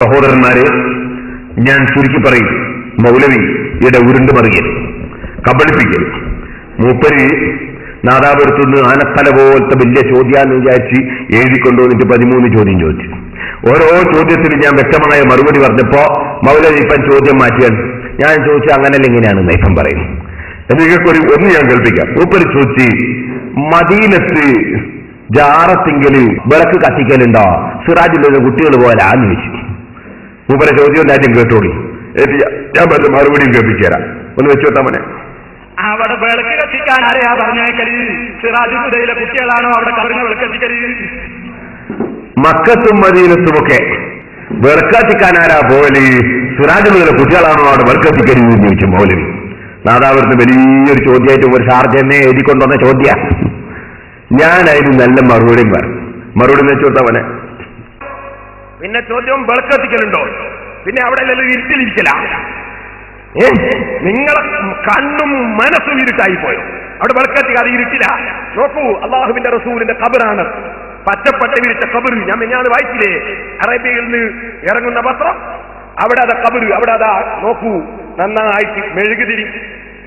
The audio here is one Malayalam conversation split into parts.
സഹോദരന്മാരെ, ഞാൻ ചുരുക്കി പറയും, മൗലവിയുടെ ഉരുണ്ട് മറിയൽ, കബളിപ്പിക്കൽ. മൂപ്പര് നാദാപുരത്തുനിന്ന് ആനത്തല പോലത്തെ വലിയ ചോദ്യാന്ന് വിചാരിച്ച് എഴുതിക്കൊണ്ടുവന്നിട്ട് 13 ചോദ്യം ചോദിച്ചു. ഓരോ ചോദ്യത്തിന് ഞാൻ വ്യക്തമായ മറുപടി പറഞ്ഞപ്പോ മൗലവി ഇപ്പം ചോദ്യം മാറ്റിയാൽ ഞാൻ ചോദിച്ചു അങ്ങനല്ല ഇങ്ങനെയാണെന്ന് ഇപ്പം പറയും. നിങ്ങൾക്കൊരു ഒന്ന് ഞാൻ കേൾപ്പിക്കാം. മൂപ്പര് ചോദിച്ച്, മദീനത്ത് ജാറത്തിങ്കല് വിളക്ക് കത്തിക്കലുണ്ടോ സിറാജിലുള്ള കുട്ടികൾ പോലാന്ന് ചോദിച്ചു. മൂപ്പരെ ചോദ്യം രാജ്യം കേട്ടോളി, ഞാൻ പറഞ്ഞ മറുപടിയും കേൾപ്പിച്ചു തരാം. ഒന്ന് വെച്ചോട്ടാ മോനെ. അവിടെ വിളക്ക് കത്തിക്കാൻ ആരെയാ പറഞ്ഞേക്കല്? സിറാജുദ്ദയിലെ കുട്ടികളാണോ അവിടെ കറിഞ്ഞ വിളക്ക് കത്തിക്കല്? മക്കത്തും മദീനത്തുമൊക്കെ വിളക്ക് കത്തിക്കാൻ ആരാ പോകല്? സിറാജുദ്ദയിലെ കുട്ടികളാണോ അവിടെ വിളക്ക് കത്തിക്കരുത് എന്ന് ചോദിച്ചു മൗലവി. നാദാപുരത്ത് വലിയൊരു ചോദ്യമായിട്ട് ഒരു ഷാർജനെ എഴുതിക്കൊണ്ടുവന്ന ചോദ്യ. ഞാൻ അതിന് നല്ല മറുപടിയും പറഞ്ഞു. മറുപടി വെച്ചോട്ടാ മോനെ. പിന്നെ ചോദ്യം വിളക്ക് കത്തിക്കലുണ്ടോ? പിന്നെ അവിടെ ഇരുട്ടിലിരിക്കല. നിങ്ങളെ കണ്ണും മനസ്സും ഇരുട്ടായി പോയോ? അവിടെ വിളക്ക് കത്തിക്കാതെ ഇരുട്ടില്ല. നോക്കൂ, അള്ളാഹുവിന്റെ റസൂലിന്റെ ഖബറാണ്, പച്ചപ്പട്ട വിരിച്ച ഖബർ. ഞാൻ മിഞ്ഞാന്ന് വായിച്ചില്ലേ അറേബ്യയിൽ നിന്ന് ഇറങ്ങുന്ന പത്രം? അവിടെ അതാ ഖബർ, അവിടെ അതാ നോക്കൂ, നന്നായിട്ട് മെഴുകുതിരി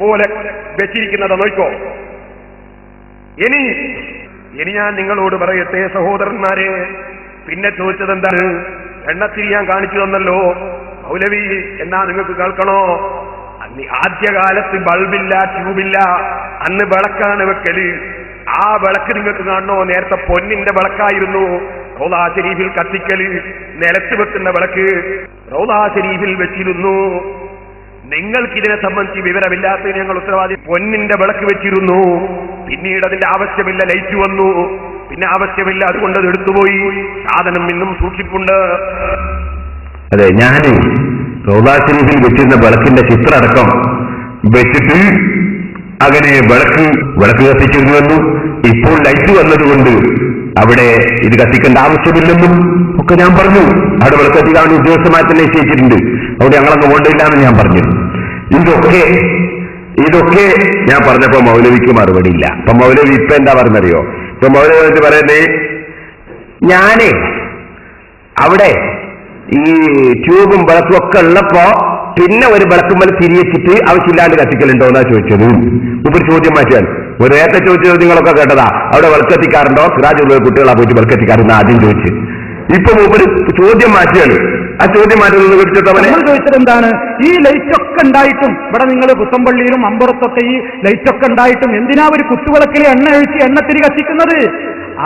പോലെ വെച്ചിരിക്കുന്നതാ, നോക്കോ. ഇനി ഞാൻ നിങ്ങളോട് പറയട്ടെ സഹോദരന്മാരെ, പിന്നെ ചോദിച്ചത് എന്താണ്? എണ്ണത്തിരി ഞാൻ കാണിച്ചു തന്നല്ലോ മൗലവി, എന്നാ നിങ്ങൾക്ക് കേൾക്കണോ? അന്ന് ആദ്യകാലത്ത് ബൾബില്ല, ട്യൂബില്ല, അന്ന് വിളക്കാണ് വെക്കല്. ആ വിളക്ക് നിങ്ങൾക്ക് കാണണോ? നേരത്തെ പൊന്നിന്റെ വിളക്കായിരുന്നു റൗളാ ശരീഫിൽ കത്തിക്കല്. നിലത്ത് വെക്കുന്ന വിളക്ക് റൗളാ ശരീഫിൽ വെച്ചിരുന്നു. നിങ്ങൾക്കിതിനെ സംബന്ധിച്ച് വിവരമില്ലാത്തതിന് ഞങ്ങൾ ഉത്തരവാദി. പൊന്നിന്റെ വിളക്ക് വെച്ചിരുന്നു, പിന്നീട് അതിന്റെ ആവശ്യമില്ല, ലൈറ്റ് വന്നു, പിന്നെ ആവശ്യമില്ല, അതുകൊണ്ട് അത് എടുത്തുപോയി. സാധനം ഇന്നും സൂക്ഷിപ്പുണ്ട്. അതെ, ഞാൻ റൗളാ ശരീഫിൽ വെച്ചിരുന്ന വിളക്കിന്റെ ചിത്രം അടക്കം വെച്ചിട്ട് അങ്ങനെ വിളക്ക് കത്തിച്ചിരുന്നുവെന്നും ഇപ്പോൾ ലൈറ്റ് വന്നതുകൊണ്ട് അവിടെ ഇത് കത്തിക്കേണ്ട ആവശ്യമില്ലെന്നും ഒക്കെ ഞാൻ പറഞ്ഞു. അവിടെ വിളക്ക് കത്തിക്കാൻ ഉദ്യോഗസ്ഥമായി തന്നെ നിശ്ചയിച്ചിട്ടുണ്ട്, അവിടെ ഞങ്ങളങ്ങ് കൊണ്ടില്ല എന്ന് ഞാൻ പറഞ്ഞു. ഇതൊക്കെ ഞാൻ പറഞ്ഞപ്പോ മൗലവിക്ക് മറുപടി ഇല്ല. അപ്പൊ മൗലവി ഇപ്പൊ എന്താ പറഞ്ഞറിയോ? ഇപ്പൊ മൗലവി പറയുന്നേ, ഞാനേ അവിടെ ഈ ട്യൂബും വിളക്കും ഒക്കെ ഉള്ളപ്പോ പിന്നെ ഒരു വിളക്കുമ്പോൾ തിരിച്ചിട്ട് ആവശ്യമില്ലാണ്ട് കത്തിക്കലുണ്ടോ എന്നാ ചോദിച്ചത്. ഇപ്പൊ ചോദ്യം മാറ്റിയാൽ ഒരു നേരത്തെ ചോദിച്ചത് നിങ്ങളൊക്കെ കേട്ടതാ, അവിടെ വിളക്കെത്തിക്കാറുണ്ടോ? സിറാജുള്ള കുട്ടികളാ പോയിട്ട് വിളക്കെത്തിക്കാറുണ്ട് ആദ്യം ചോദിച്ച്. ഇപ്പൊ മൂപ്പര് ചോദ്യം മാറ്റിയാണ്. ആ ചോദ്യം മാറ്റുന്നത് ചോദിച്ചത് എന്താണ്? ഈ ലൈറ്റ് ഒക്കെ ഉണ്ടായിട്ടും ഇവിടെ നിങ്ങൾ പുത്തമ്പള്ളിയിലും അമ്പുറത്തൊക്കെ ഈ ലൈറ്റ് ഒക്കെ ഉണ്ടായിട്ടും എന്തിനാ ഒരു കുത്തുവിളക്കിൽ എണ്ണ ഒഴിച്ച് എണ്ണത്തിരി കത്തിക്കുന്നത്?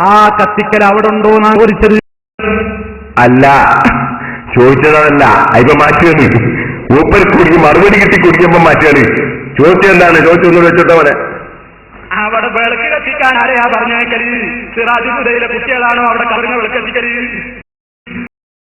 ആ കത്തിക്കൽ അവിടെ ഉണ്ടോ എന്നാണ് ചോദിച്ചത്. അല്ല, ചോദിച്ചതല്ല, ഇപ്പൊ മാറ്റിയാണ്. മൂപ്പര് കുടുങ്ങി മറുപടി കിട്ടി കുടിക്കുമ്പോ മാറ്റിയാണ്. ചോദ്യം എന്താണ്? ചോദിച്ചൊന്നും വെച്ചിട്ടവനെ. അവിടെ വിളക്ക് കത്തിക്കാൻ ആരെയാ പറഞ്ഞേക്കല്? സിറാജുദ്ദയിലെ കുട്ടികളാണോ അവിടെ കറിഞ്ഞ വിളക്ക് കത്തിക്കല്?